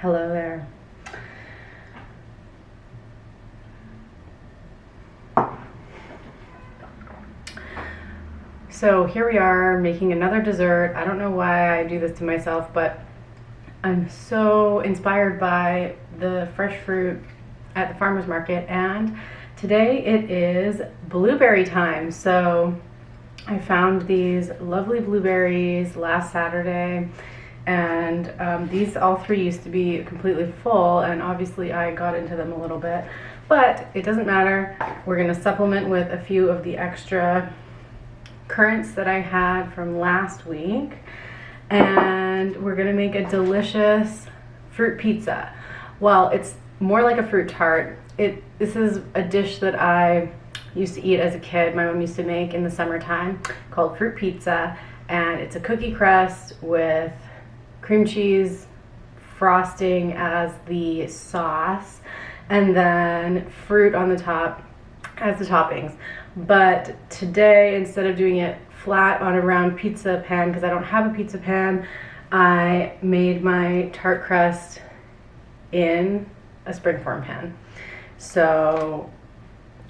Hello there. So here we are making another dessert. I don't know why I do this to myself, but I'm so inspired by the fresh fruit at the farmer's market, and today it is blueberry time. So I found these lovely blueberries last Saturday, and these all three used to be completely full, and obviously I got into them a little bit, but it doesn't matter. We're going to supplement with a few of the extra currants that I had from last week, and we're going to make a delicious fruit pizza. Well, it's more like a fruit tart. This is a dish that I used to eat as a kid. My mom used to make in the summertime, called fruit pizza, and it's a cookie crust with cream cheese frosting as the sauce, and then fruit on the top as the toppings. But today, instead of doing it flat on a round pizza pan, because I don't have a pizza pan, I made my tart crust in a springform pan. So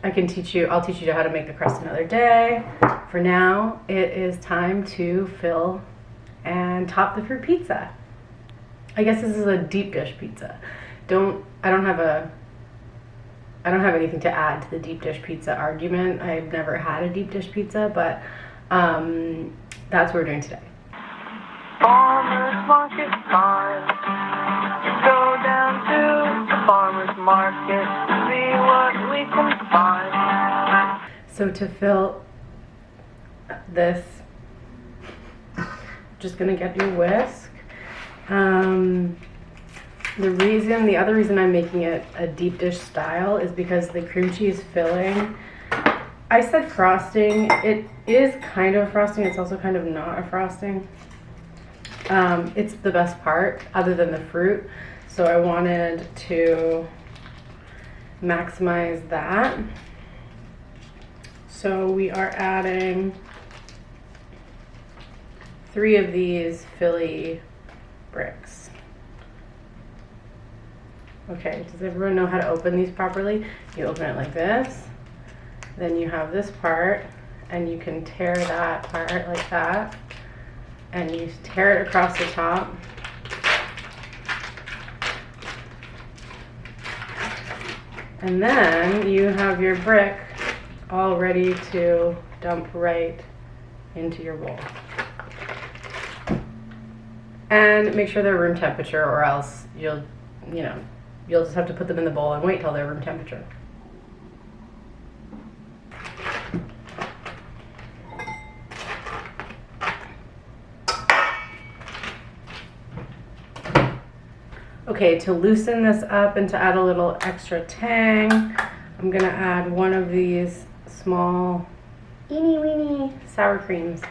I'll teach you how to make the crust another day. For now, it is time to fill and top the fruit pizza. I guess this is a deep dish pizza. I don't have anything to add to the deep dish pizza argument. I've never had a deep dish pizza, but that's what we're doing today. Farmer's market time. Go down to the farmer's market to see what we can find. So to fill this, just gonna get you a whisk. The other reason I'm making it a deep dish style is because the cream cheese filling, I said frosting, it is kind of a frosting, it's also kind of not a frosting. It's the best part other than the fruit, so I wanted to maximize that. So we are adding 3 of these Philly bricks. Okay, does everyone know how to open these properly? You open it like this, then you have this part, and you can tear that part like that, and you tear it across the top. And then you have your brick all ready to dump right into your bowl. And make sure they're room temperature, or else you'll just have to put them in the bowl and wait till they're room temperature. Okay, to loosen this up and to add a little extra tang, I'm gonna add one of these small eeny weeny sour creams.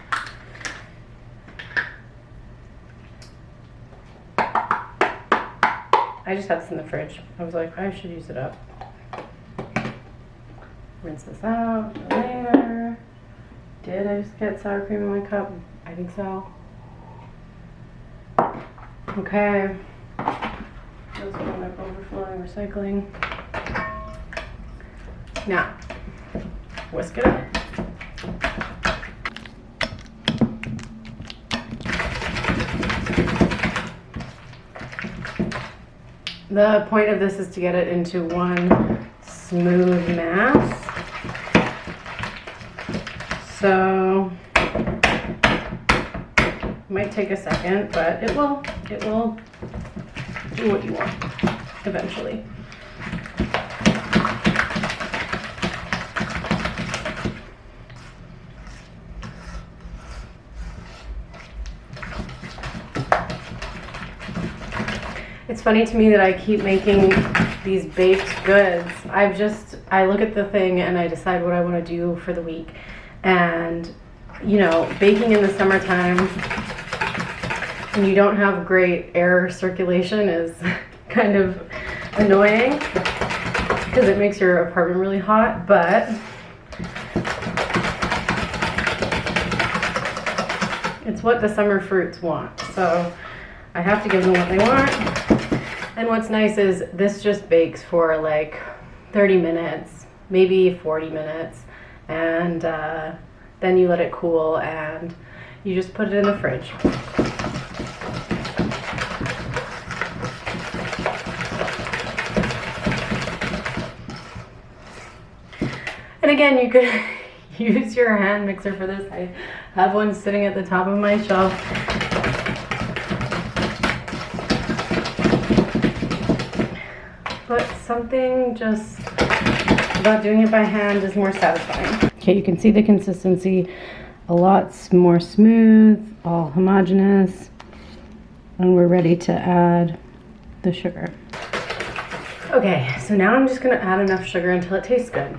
I just had this in the fridge. I was like, I should use it up. Rinse this out later. Did I just get sour cream in my cup? I think so. Okay. Those one up overflowing recycling. Now, whisk it up. The point of this is to get it into one smooth mass. So it might take a second, but it will do what you want eventually. It's funny to me that I keep making these baked goods. I look at the thing and I decide what I want to do for the week. And, baking in the summertime when you don't have great air circulation is kind of annoying because it makes your apartment really hot, but it's what the summer fruits want. So I have to give them what they want. And what's nice is this just bakes for like 30 minutes, maybe 40 minutes, and then you let it cool and you just put it in the fridge. And again, you could use your hand mixer for this. I have one sitting at the top of my shelf. But something just about doing it by hand is more satisfying. Okay, you can see the consistency, a lot more smooth, all homogeneous, and we're ready to add the sugar. Okay, so now I'm just gonna add enough sugar until it tastes good.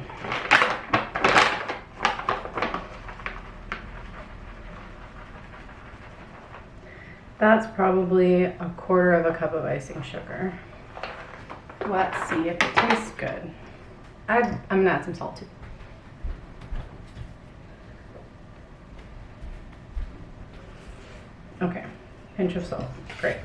That's probably 1/4 of a cup of icing sugar. Let's see if it tastes good. I'm gonna add some salt too. Okay, pinch of salt, great.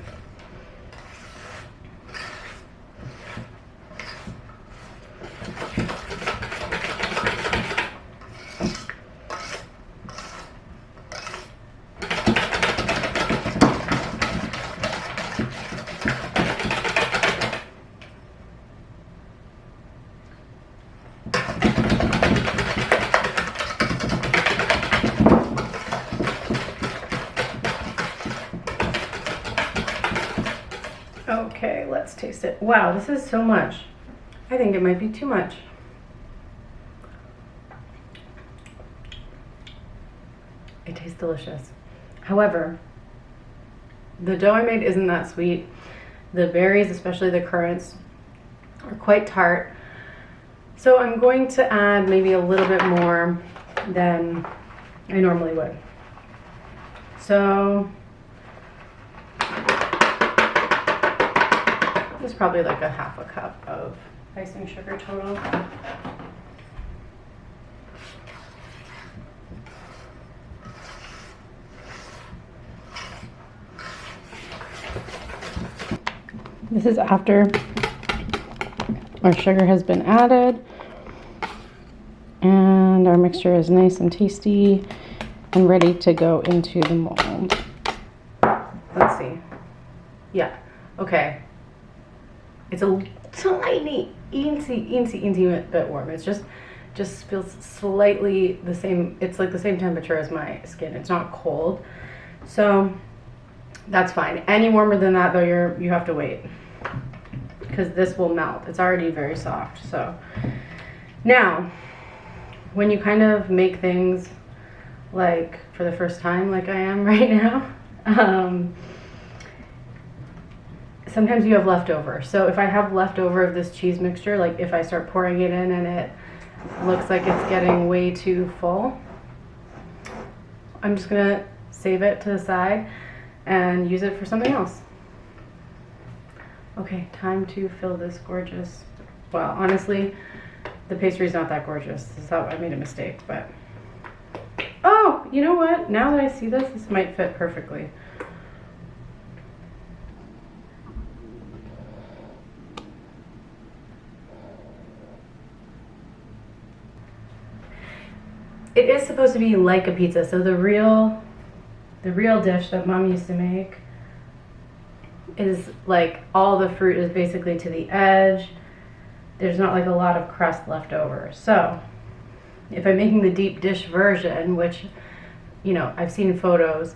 Okay, let's taste it. Wow, this is so much. I think it might be too much. It tastes delicious. However, the dough I made isn't that sweet. The berries, especially the currants, are quite tart. So I'm going to add maybe a little bit more than I normally would. So it's probably like 1/2 cup of icing sugar total. This is after our sugar has been added and our mixture is nice and tasty and ready to go into the mold. Let's see. Yeah, okay. It's a tiny, eensy bit warm. It's just feels slightly the same. It's like the same temperature as my skin. It's not cold, so that's fine. Any warmer than that, though, you have to wait because this will melt. It's already very soft. So now, when you kind of make things like for the first time, like I am right now. Sometimes you have leftover. So if I have leftover of this cheese mixture, like if I start pouring it in and it looks like it's getting way too full, I'm just gonna save it to the side and use it for something else. Okay, time to fill this gorgeous, well, honestly, the pastry's not that gorgeous. So I made a mistake, but, oh, you know what? Now that I see this might fit perfectly. It is supposed to be like a pizza. So the real dish that Mom used to make is like all the fruit is basically to the edge. There's not like a lot of crust left over. So if I'm making the deep dish version, which, you know, I've seen photos,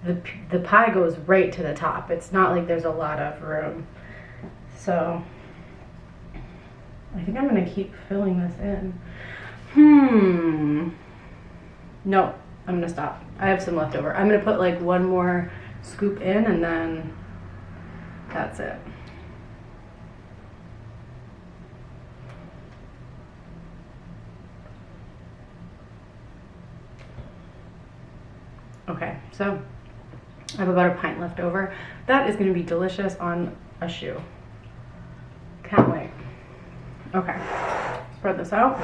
the pie goes right to the top. It's not like there's a lot of room. So I think I'm gonna keep filling this in. No, I'm gonna stop. I have some left over. I'm gonna put like one more scoop in and then that's it. Okay, so I have about a pint left over. That is gonna be delicious on a shoe. Can't wait. Okay, spread this out.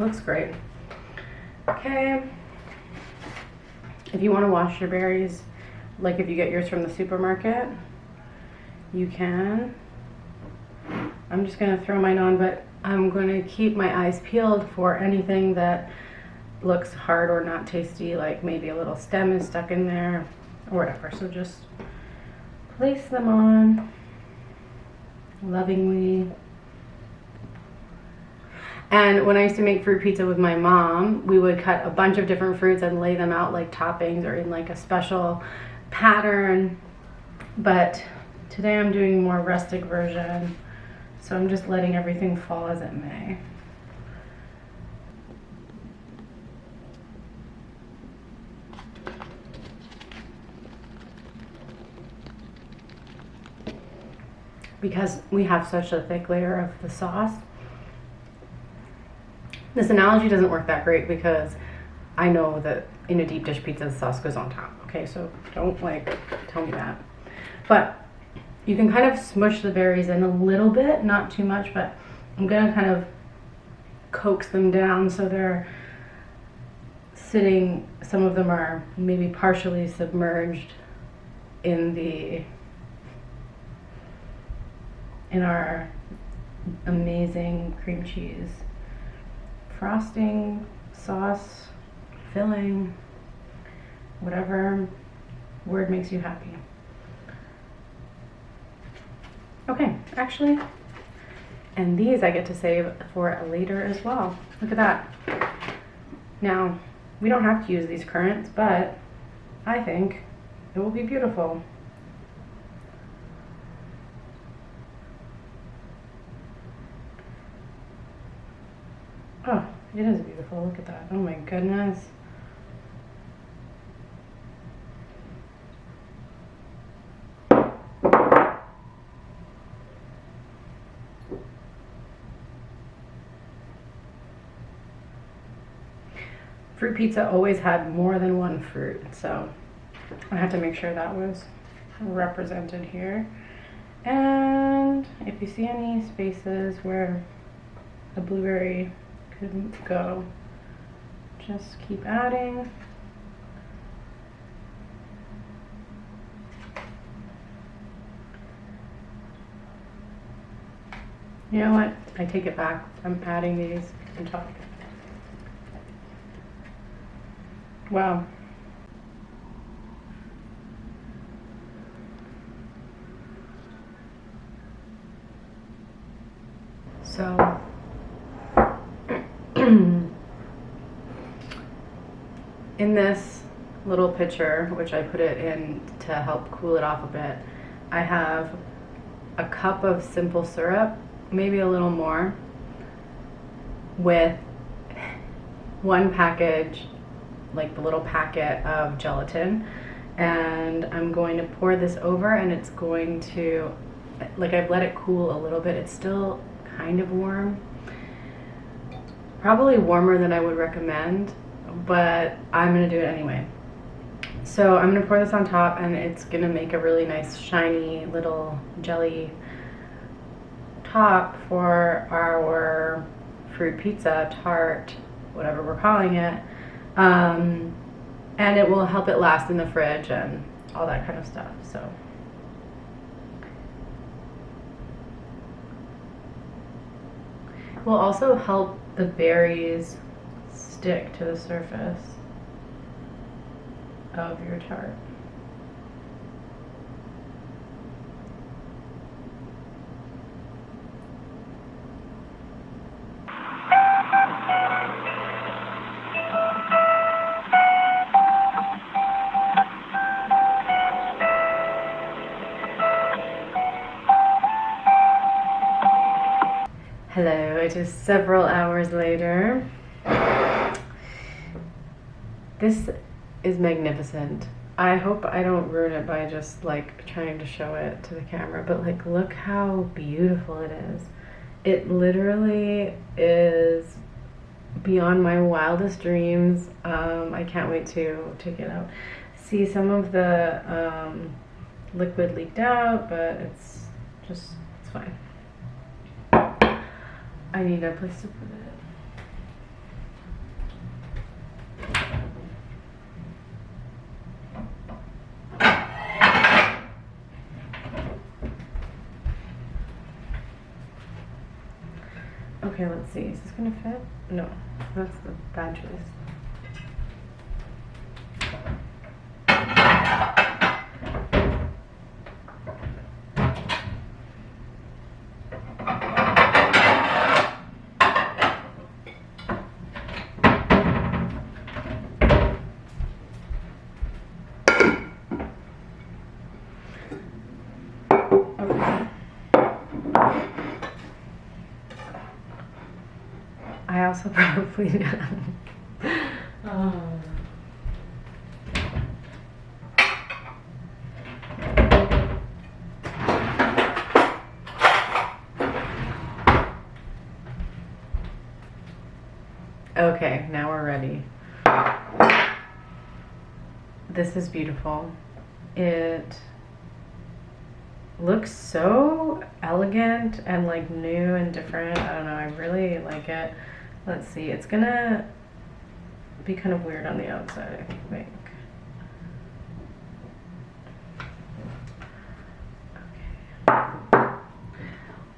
looks great. Okay. If you want to wash your berries, like if you get yours from the supermarket, you can. I'm just going to throw mine on, but I'm going to keep my eyes peeled for anything that looks hard or not tasty, like maybe a little stem is stuck in there or whatever. So just place them on lovingly. And when I used to make fruit pizza with my mom, we would cut a bunch of different fruits and lay them out like toppings or in like a special pattern. But today I'm doing a more rustic version, so I'm just letting everything fall as it may. Because we have such a thick layer of the sauce. This analogy doesn't work that great because I know that in a deep dish pizza the sauce goes on top. Okay, so don't like tell me that. But you can kind of smush the berries in a little bit, not too much, but I'm gonna kind of coax them down so they're sitting, some of them are maybe partially submerged in our amazing cream cheese frosting, sauce, filling, whatever word makes you happy. Okay, actually, and these I get to save for later as well. Look at that. Now, we don't have to use these currants, but I think it will be beautiful. Oh, it is beautiful. Look at that. Oh my goodness. Fruit pizza always had more than one fruit, so I had to make sure that was represented here. And if you see any spaces where a blueberry couldn't go, just keep adding. You know what? I take it back. I'm adding these on top. Wow. So in this little pitcher, which I put it in to help cool it off a bit, I have a cup of simple syrup, maybe a little more, with one package, like the little packet of gelatin, and I'm going to pour this over, and it's going to, like, I've let it cool a little bit. It's still kind of warm, probably warmer than I would recommend, but I'm gonna do it anyway. So I'm gonna pour this on top, and it's gonna make a really nice shiny little jelly top for our fruit pizza, tart, whatever we're calling it. And it will help it last in the fridge and all that kind of stuff. So it will also help the berries stick to the surface of your tart. Hello, it is several hours later. This is magnificent. I hope I don't ruin it by just like trying to show it to the camera, but like look how beautiful it is. It literally is beyond my wildest dreams. I can't wait to take it out. See, some of the liquid leaked out, but it's fine. I need a place to put it. Okay, let's see. Is this gonna fit? No, that's the bad choice. I also probably Okay, now we're ready. This is beautiful. It looks so elegant and like new and different. I don't know, I really like it. Let's see, it's gonna be kind of weird on the outside, I think. Okay.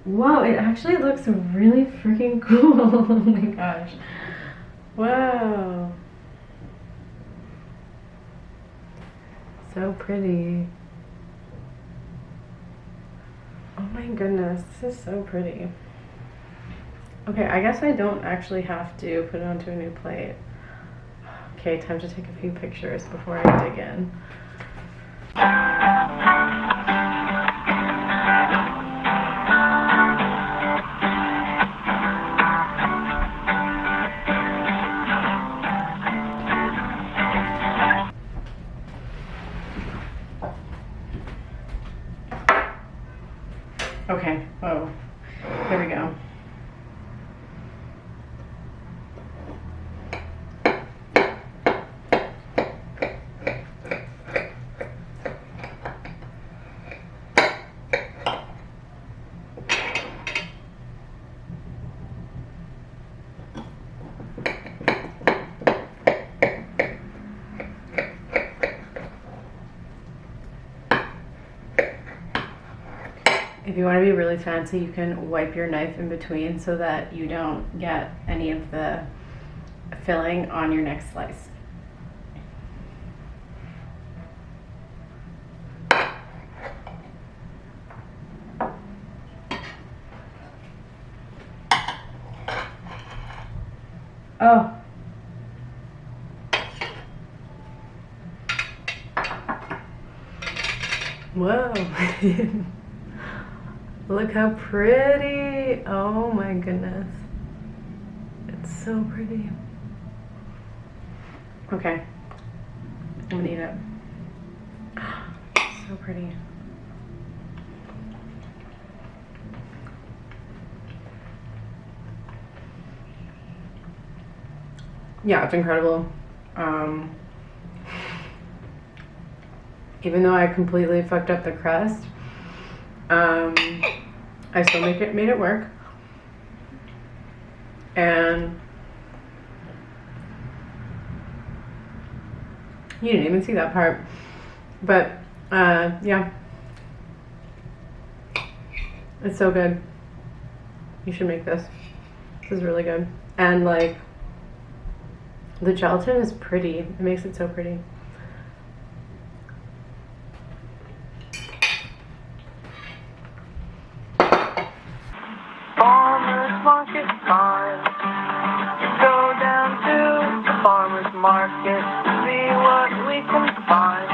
Whoa, it actually looks really freaking cool. Oh my gosh. Wow. So pretty. Oh my goodness, this is so pretty. Okay, I guess I don't actually have to put it onto a new plate. Okay, time to take a few pictures before I dig in. Okay, whoa, here we go. If you want to be really fancy, you can wipe your knife in between so that you don't get any of the filling on your next slice. Oh. Whoa. Look how pretty. Oh my goodness. It's so pretty. Okay. I'm gonna eat it. So pretty. Yeah, it's incredible. Even though I completely fucked up the crust, I still made it work. And you didn't even see that part. But yeah. It's so good. You should make this. This is really good. And like the gelatin is pretty. It makes it so pretty. Farmer's market time. Go down to the farmer's market to see what we can find.